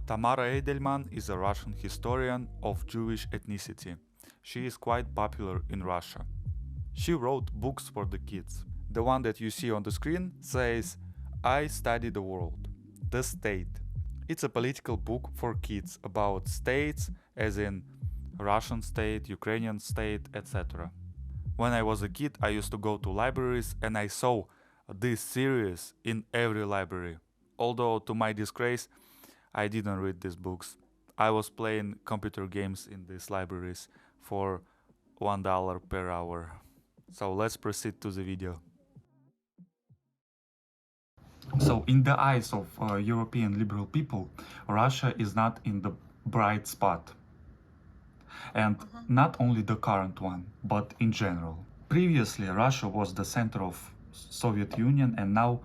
Tamara is a Russian historian of Jewish ethnicity. She is quite popular in Russia. She wrote books for the kids. The one that you see on the screen says, I study the world, the state. It's a political book for kids about states, as in Russian state, Ukrainian state, etc. When I was a kid, I used to go to libraries and I saw this series in every library. Although, to my disgrace, I didn't read these books. I was playing computer games in these libraries for $1 per hour. So let's proceed to the video. So in the eyes of European liberal people, Russia is not in the bright spot. And not only the current one, but in general. Previously, Russia was the center of Soviet Union, and now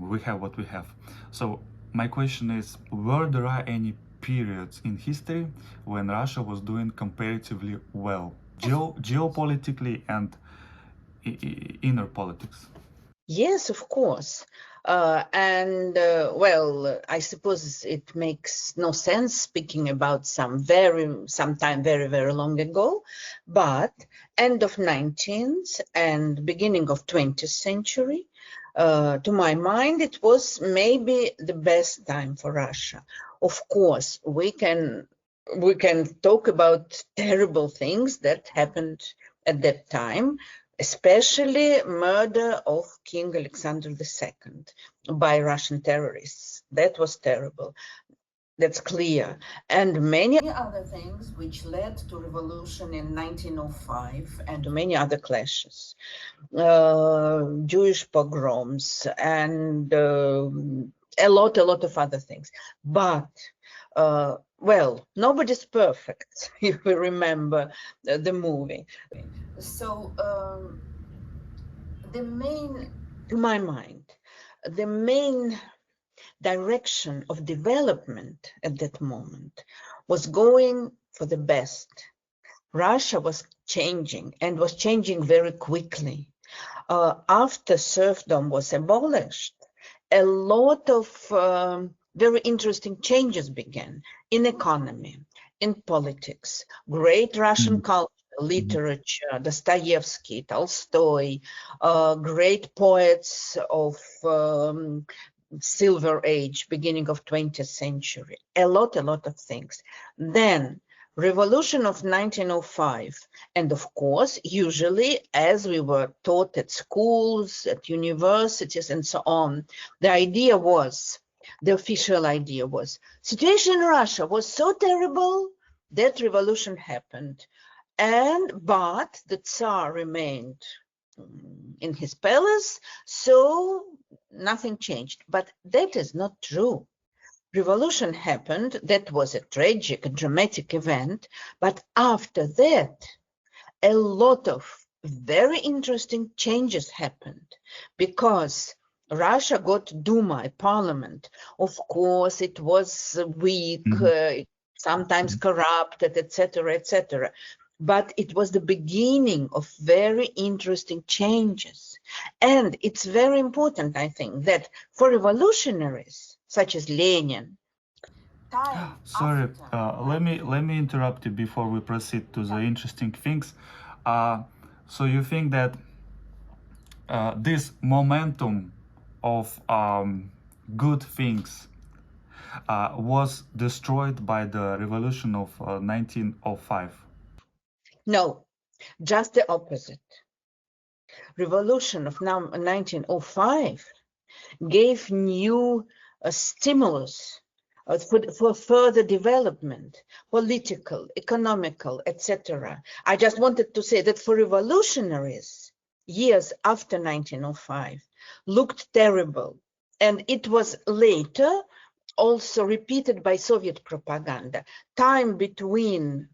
we have what we have. So my question is, were there any periods in history when Russia was doing comparatively well, geopolitically and inner politics? Yes, of course. Well, I suppose it makes no sense speaking about sometime very, very long ago, but end of 19th and beginning of 20th century, to my mind, it was maybe the best time for Russia. Of course, we can talk about terrible things that happened at that time, especially murder of King Alexander II by Russian terrorists. That was terrible. That's clear. And many other things which led to revolution in 1905 and many other clashes, Jewish pogroms and a lot of other things. But well, nobody's perfect, if we remember the movie. So to my mind, the main direction of development at that moment was going for the best. Russia was changing and was changing very quickly. After serfdom was abolished, a lot of very interesting changes began in economy, in politics, great Russian culture, literature, Dostoevsky, Tolstoy, great poets of Silver Age, beginning of 20th century, a lot of things. Then Revolution of 1905, and of course, usually, as we were taught at schools, at universities, and so on, the official idea was, situation in Russia was so terrible that revolution happened. But the Tsar remained in his palace, so nothing changed. But that is not true. Revolution happened, that was a tragic and dramatic event, but after that, a lot of very interesting changes happened because Russia got Duma, a parliament. Of course, it was weak, sometimes corrupted, etc., etc. But it was the beginning of very interesting changes. And it's very important, I think, that for revolutionaries, such as Lenin. Sorry, let me interrupt you before we proceed to the interesting things. So you think that this momentum of good things was destroyed by the revolution of 1905? No, just the opposite. Revolution of 1905 gave new stimulus for further development, political, economical, etc. I just wanted to say that for revolutionaries, years after 1905 looked terrible, and it was later also repeated by Soviet propaganda. Time between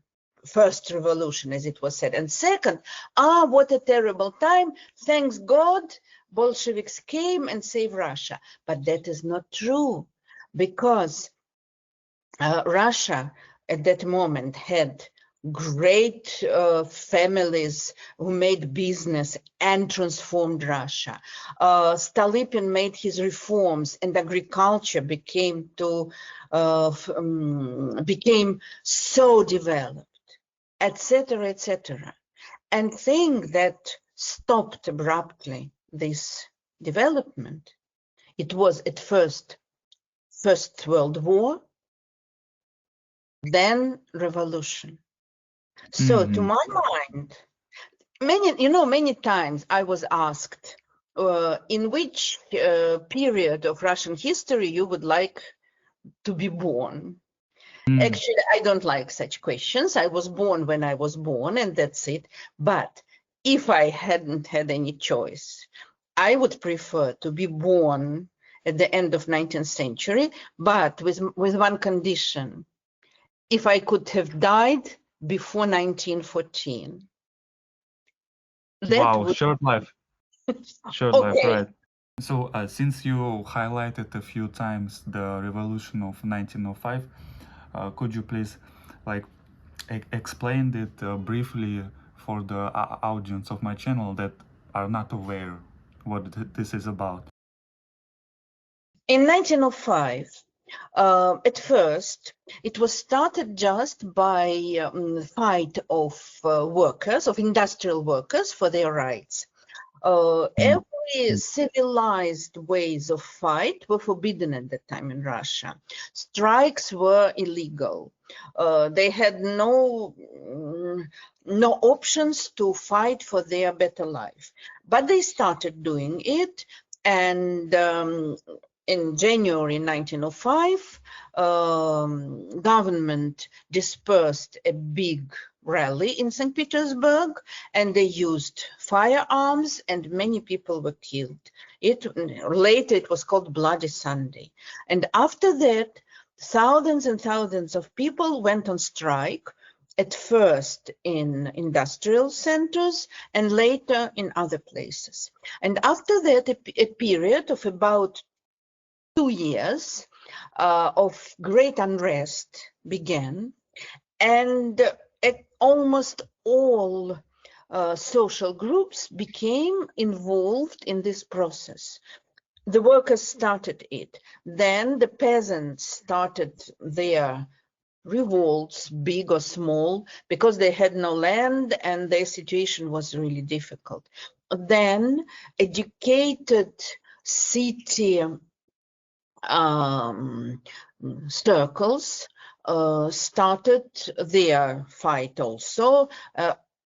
first revolution, as it was said, and second, what a terrible time, thanks God, Bolsheviks came and saved Russia. But that is not true, because Russia at that moment had great families who made business and transformed Russia. Stolypin made his reforms, and agriculture became so developed, etc., etc. And thing that stopped abruptly this development, it was at First World War, then revolution. So to my mind, many times I was asked, in which period of Russian history you would like to be born? Actually, I don't like such questions. I was born when I was born, and that's it. But if I hadn't had any choice, I would prefer to be born at the end of 19th century, but with one condition. If I could have died before 1914. Wow, short life. Short life, Okay. right. So, since you highlighted a few times the revolution of 1905, could you please explain it briefly for the audience of my channel that are not aware what this is about? In 1905, at first, it was started just by fight of workers, of industrial workers for their rights. Every civilized ways of fight were forbidden at that time in Russia. Strikes were illegal. They had no options to fight for their better life. But they started doing it, and in January 1905, government dispersed a big rally in St. Petersburg, and they used firearms, and many people were killed. Later it was called Bloody Sunday. And after that, thousands and thousands of people went on strike, at first in industrial centers and later in other places. And after that, a period of about 2 years of great unrest began, and almost all social groups became involved in this process. The workers started it. Then the peasants started their revolts, big or small, because they had no land and their situation was really difficult. Then educated city circles started their fight also.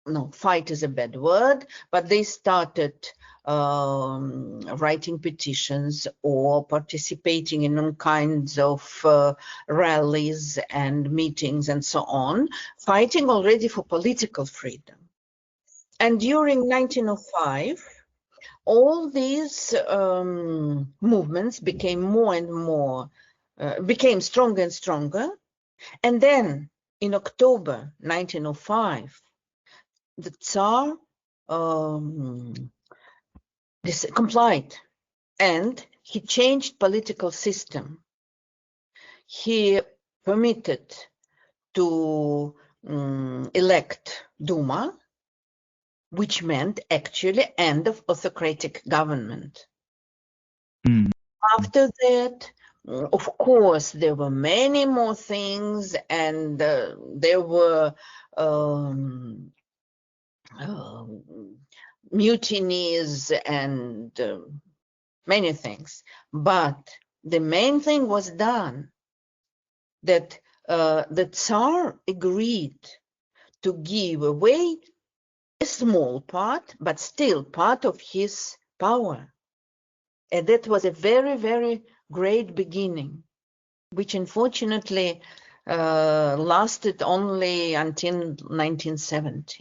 No, fight is a bad word, but they started writing petitions or participating in all kinds of rallies and meetings and so on, fighting already for political freedom. And during 1905, all these movements became more and more, became stronger and stronger. And then in October 1905, the Tsar complied, and he changed political system. He permitted to elect Duma, which meant actually end of autocratic government. After that, of course, there were many more things, and there were mutinies and many things. But the main thing was done, that the Tsar agreed to give away a small part, but still part of his power. And that was a very, very great beginning, which unfortunately lasted only until 1970.